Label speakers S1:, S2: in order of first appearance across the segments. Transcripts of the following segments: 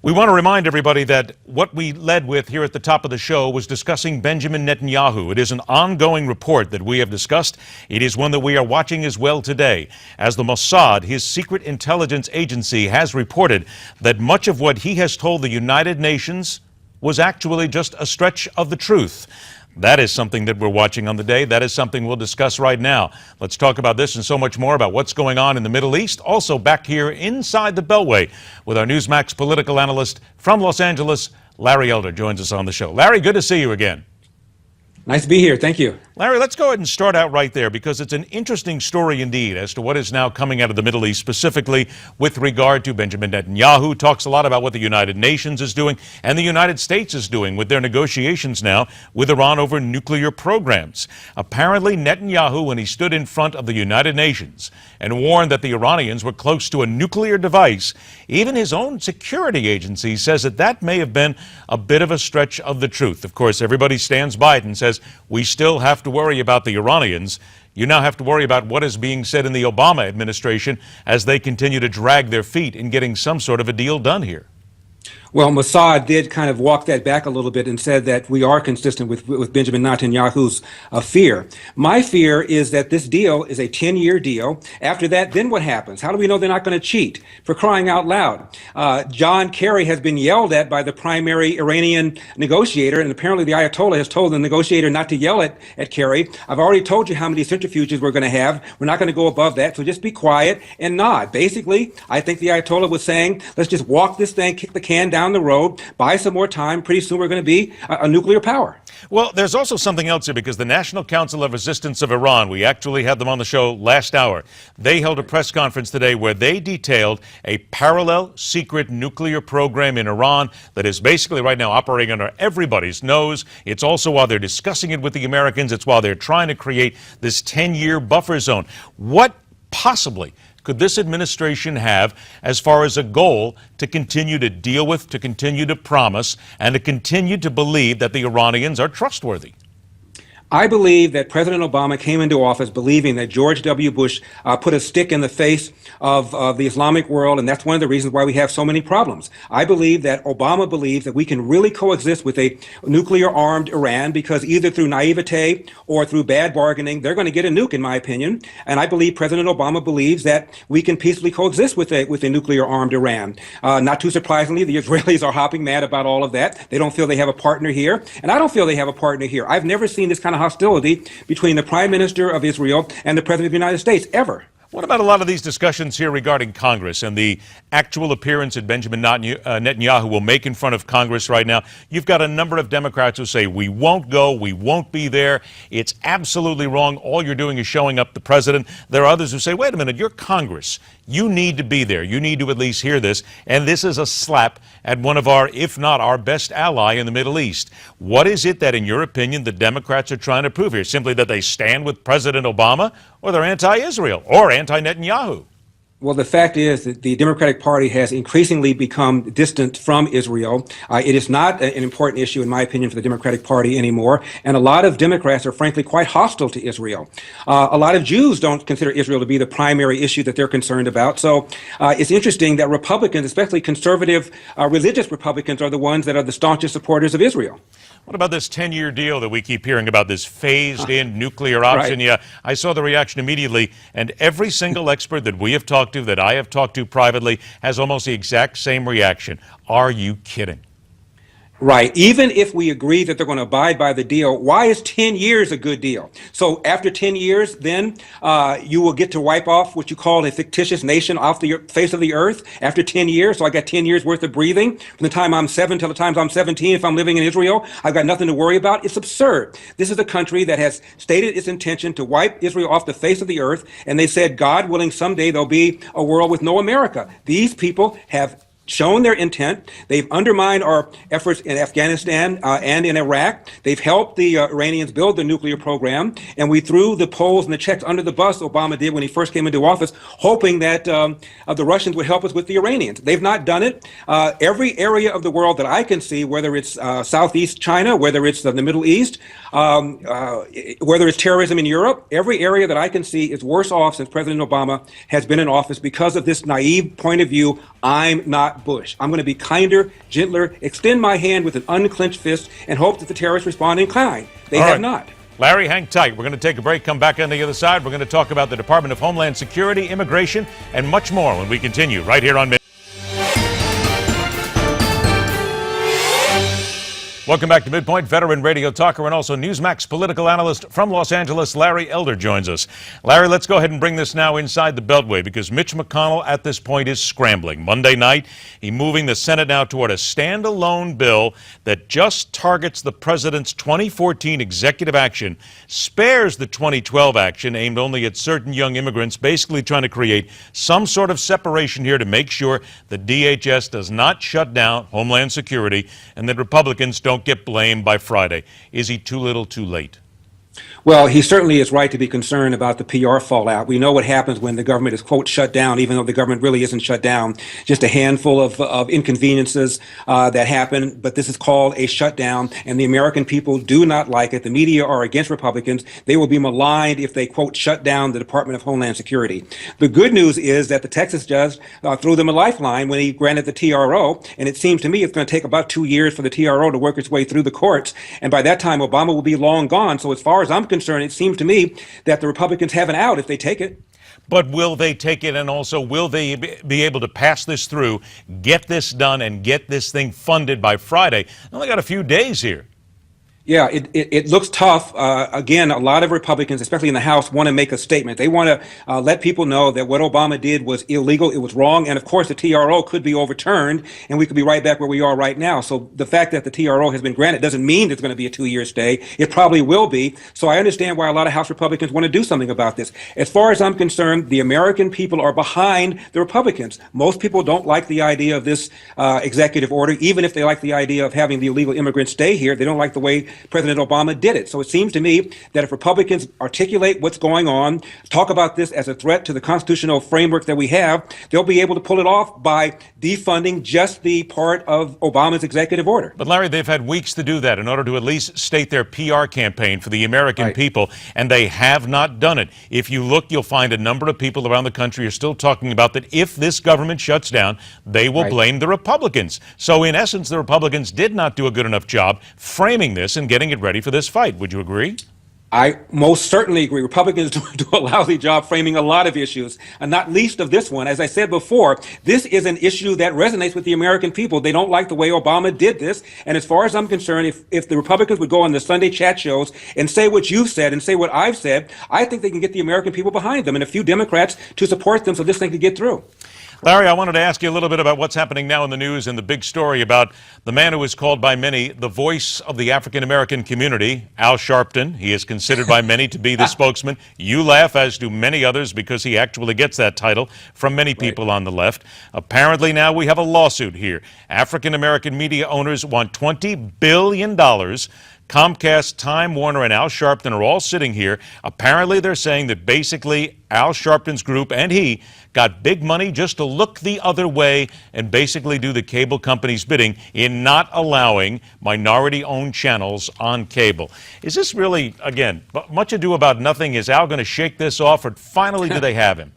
S1: We want to remind everybody that what we led with here at the top of the show was discussing Benjamin Netanyahu. It is an ongoing report that we have discussed. It is one that we are watching as well today, as the Mossad, his secret intelligence agency, has reported that much of what he has told the United Nations was actually just a stretch of the truth. That is something that we're watching on the day. That is something we'll discuss right now. Let's talk about this and so much more about what's going on in the Middle East. Also back here inside the Beltway with our Newsmax political analyst from Los Angeles, Larry Elder, joins us on the show. Larry, good to see you again.
S2: Nice to be here. Thank you.
S1: Larry, let's go ahead and start out right there, because it's an interesting story indeed as to what is now coming out of the Middle East, specifically with regard to Benjamin Netanyahu. Talks a lot about what the United Nations is doing and the United States is doing with their negotiations now with Iran over nuclear programs. Apparently, Netanyahu, when he stood in front of the United Nations and warned that the Iranians were close to a nuclear device, even his own security agency says that that may have been a bit of a stretch of the truth. Of course, everybody stands by it and says, we still have to worry about the Iranians. You now have to worry about what is being said in the Obama administration as they continue to drag their feet in getting some sort of a deal done here.
S2: Well, Mossad did kind of walk that back a little bit and said that we are consistent with Benjamin Netanyahu's fear. My fear is that this deal is a 10-year deal. After that, then what happens? How do we know they're not going to cheat? For crying out loud. John Kerry has been yelled at by the primary Iranian negotiator, and apparently the Ayatollah has told the negotiator not to yell at Kerry. I've already told you how many centrifuges we're going to have. We're not going to go above that, so just be quiet and nod. Basically, I think the Ayatollah was saying, let's just walk this thing, kick the can down the road, buy some more time. Pretty soon we're going to be a nuclear power.
S1: Well, there's also something else here, because the National Council of Resistance of Iran, we actually had them on the show last hour. They held a press conference today where they detailed a parallel secret nuclear program in Iran that is basically right now operating under everybody's nose. It's also while they're discussing it with the Americans, it's while they're trying to create this 10-year buffer zone. What possibly could this administration have as far as a goal to continue to deal with, to continue to promise, and to continue to believe that the Iranians are trustworthy?
S2: I believe that President Obama came into office believing that George W. Bush put a stick in the face of the Islamic world, and that's one of the reasons why we have so many problems. I believe that Obama believes that we can really coexist with a nuclear-armed Iran, because either through naivete or through bad bargaining, they're going to get a nuke, in my opinion. And I believe President Obama believes that we can peacefully coexist with a nuclear-armed Iran. Not too surprisingly, the Israelis are hopping mad about all of that. They don't feel they have a partner here, and I don't feel they have a partner here. I've never seen this kind of hostility between the Prime Minister of Israel and the President of the United States, ever.
S1: What about a lot of these discussions here regarding Congress and the actual appearance that Benjamin Netanyahu will make in front of Congress right now? You've got a number of Democrats who say, we won't go, we won't be there. It's absolutely wrong. All you're doing is showing up the president. There are others who say, wait a minute, you're Congress. You need to be there. You need to at least hear this. And this is a slap at one of our, if not our best ally in the Middle East. What is it that, in your opinion, the Democrats are trying to prove here? Simply that they stand with President Obama, or they're anti-Israel, or anti-Netanyahu?
S2: Well, the fact is that the Democratic Party has increasingly become distant from Israel. It is not an important issue, in my opinion, for the Democratic Party anymore. And a lot of Democrats are, frankly, quite hostile to Israel. A lot of Jews don't consider Israel to be the primary issue that they're concerned about. So it's interesting that Republicans, especially conservative religious Republicans, are the ones that are the staunchest supporters of Israel.
S1: What about this 10-year deal that we keep hearing about, this phased-in nuclear option? Right. Yeah, I saw the reaction immediately, and every single expert that we have talked to, that I have talked to privately, has almost the exact same reaction. Are you kidding?
S2: Right. Even if we agree that they're going to abide by the deal, why is 10 years a good deal? So after 10 years, then you will get to wipe off what you call a fictitious nation off the face of the earth after 10 years. So I got 10 years worth of breathing from the time I'm 7 till the time I'm 17. If I'm living in Israel, I've got nothing to worry about. It's absurd. This is a country that has stated its intention to wipe Israel off the face of the earth. And they said, God willing, someday there'll be a world with no America. These people have shown their intent. They've undermined our efforts in Afghanistan and in Iraq. They've helped the Iranians build their nuclear program. And we threw the Poles and the Czechs under the bus, Obama did when he first came into office, hoping that the Russians would help us with the Iranians. They've not done it. Every area of the world that I can see, whether it's Southeast China, whether it's the Middle East, whether it's terrorism in Europe, every area that I can see is worse off since President Obama has been in office because of this naive point of view I'm not Bush. I'm going to be kinder, gentler, extend my hand with an unclenched fist, and hope that the terrorists respond in kind. They
S1: All
S2: have
S1: right.
S2: not.
S1: Larry, hang tight. We're going to take a break, come back on the other side. We're going to talk about the Department of Homeland Security, immigration, and much more when we continue right here on Welcome back to MidPoint. Veteran radio talker and also Newsmax political analyst from Los Angeles, Larry Elder, joins us. Larry, let's go ahead and bring this now inside the Beltway because Mitch McConnell at this point is scrambling. Monday night, he's moving the Senate now toward a standalone bill that just targets the president's 2014 executive action, spares the 2012 action aimed only at certain young immigrants, basically trying to create some sort of separation here to make sure the DHS does not shut down Homeland Security and that Republicans don't get blamed by Friday. Is he too little too late?
S2: Well, he certainly is right to be concerned about the PR fallout. We know what happens when the government is, quote, shut down, even though the government really isn't shut down. Just a handful of inconveniences that happen, but this is called a shutdown, and the American people do not like it. The media are against Republicans. They will be maligned if they, quote, shut down the Department of Homeland Security. The good news is that the Texas judge threw them a lifeline when he granted the TRO, and it seems to me it's going to take about 2 years for the TRO to work its way through the courts, and by that time, Obama will be long gone. So as far as I'm concerned, it seems to me that the Republicans have an out if they take it.
S1: But will they take it, and also will they be able to pass this through, get this done, and get this thing funded by Friday? Only got a few days here.
S2: Yeah, it looks tough. Again, a lot of Republicans, especially in the House, want to make a statement. They want to let people know that what Obama did was illegal, it was wrong, and of course the TRO could be overturned, and we could be right back where we are right now. So the fact that the TRO has been granted doesn't mean it's going to be a 2-year stay. It probably will be. So I understand why a lot of House Republicans want to do something about this. As far as I'm concerned, the American people are behind the Republicans. Most people don't like the idea of this executive order, even if they like the idea of having the illegal immigrants stay here. They don't like the way President Obama did it. So it seems to me that if Republicans articulate what's going on, talk about this as a threat to the constitutional framework that we have, they'll be able to pull it off by defunding just the part of Obama's executive order.
S1: But Larry, they've had weeks to do that in order to at least state their PR campaign for the American people, and they have not done it. If you look, you'll find a number of people around the country are still talking about that if this government shuts down, they will blame the Republicans. So in essence, the Republicans did not do a good enough job framing this and getting it ready for this fight. Would you agree?
S2: I most certainly agree. Republicans do a lousy job framing a lot of issues, and not least of this one. As I said before, this is an issue that resonates with the American people. They don't like the way Obama did this. And as far as I'm concerned, if the Republicans would go on the Sunday chat shows and say what you've said and say what I've said, I think they can get the American people behind them and a few Democrats to support them so this thing could get through.
S1: Larry, I wanted to ask you a little bit about what's happening now in the news and the big story about the man who is called by many the voice of the African-American community, Al Sharpton. He is considered by many to be the spokesman. You laugh, as do many others, because he actually gets that title from many people on the left. Apparently now we have a lawsuit here. African-American media owners want $20 billion. Comcast, Time Warner, and Al Sharpton are all sitting here. Apparently, they're saying that basically Al Sharpton's group and he got big money just to look the other way and basically do the cable company's bidding in not allowing minority-owned channels on cable. Is this really, again, much ado about nothing? Is Al going to shake this off, or finally do they have him?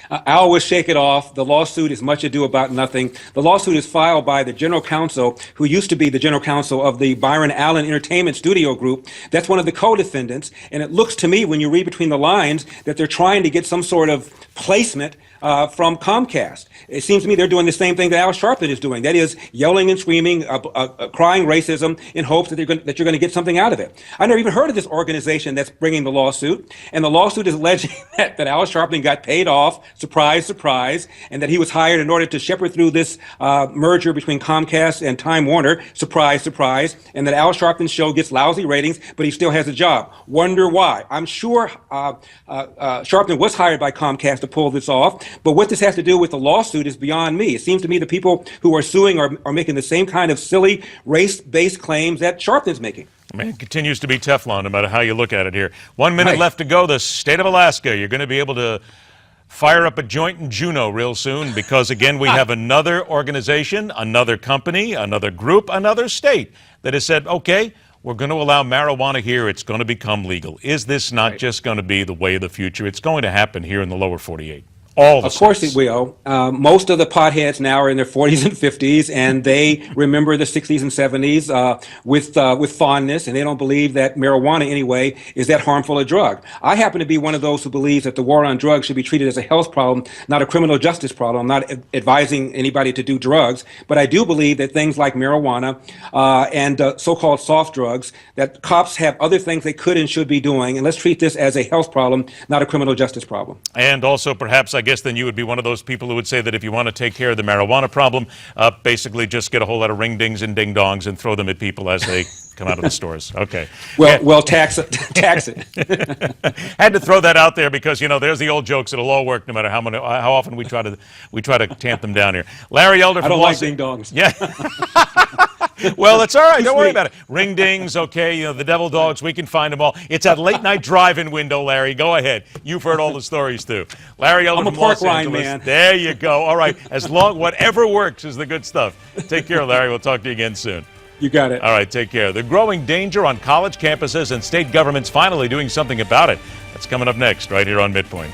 S2: Al will shake it off. The lawsuit is much ado about nothing. The lawsuit is filed by the general counsel, who used to be the general counsel of the Byron Allen Entertainment Studio Group. That's one of the co-defendants. And it looks to me, when you read between the lines, that they're trying to get some sort of placement from Comcast. It seems to me they're doing the same thing that Al Sharpton is doing. That is, yelling and screaming, crying racism in hopes that you're going to get something out of it. I never even heard of this organization that's bringing the lawsuit. And the lawsuit is alleging that Al Sharpton got paid off, surprise, surprise, and that he was hired in order to shepherd through this merger between Comcast and Time Warner, surprise, surprise, and that Al Sharpton's show gets lousy ratings, but he still has a job. Wonder why? I'm sure Sharpton was hired by Comcast to pull this off, but what this has to do with the lawsuit is beyond me. It seems to me the people who are suing are making the same kind of silly race-based claims that Sharpton's making.
S1: Man, it continues to be Teflon, no matter how you look at it here. 1 minute left to go. The state of Alaska, you're going to be able to fire up a joint in Juneau real soon because, again, we have another organization, another company, another group, another state that has said, okay, we're going to allow marijuana here. It's going to become legal. Is this not just going to be the way of the future? It's going to happen here in the lower 48. All the
S2: Of course
S1: states.
S2: it will. Most of the potheads now are in their 40s and 50s, and they remember the 60s and 70s with fondness, and they don't believe that marijuana, anyway, is that harmful a drug. I happen to be one of those who believes that the war on drugs should be treated as a health problem, not a criminal justice problem. I'm not advising anybody to do drugs, but I do believe that things like marijuana and so-called soft drugs, that cops have other things they could and should be doing, and let's treat this as a health problem, not a criminal justice problem.
S1: And also, perhaps, I guess then you would be one of those people who would say that if you want to take care of the marijuana problem, basically just get a whole lot of ring dings and ding dongs and throw them at people as they come out of the stores. Okay.
S2: Well, tax it. Tax it.
S1: Had to throw that out there because, you know, there's the old jokes. It'll all work no matter how often we try to tamp them down here. Larry Elder from
S2: I don't
S1: Los
S2: like ding dongs.
S1: Yeah. Well, it's all right. Don't worry
S2: sweet.
S1: about it. Ring dings, okay. You know, the devil dogs, we can find them all. It's that late night drive-in window, Larry. Go ahead. You've heard all the stories, too. Larry Elder
S2: I'm a
S1: from
S2: park
S1: Los
S2: line
S1: Angeles.
S2: man.
S1: There you go. All right. As long, whatever works is the good stuff. Take care, Larry. We'll talk to you again soon.
S2: You got it.
S1: All right, take care. The growing danger on college campuses and state governments finally doing something about it. That's coming up next, right here on MidPoint.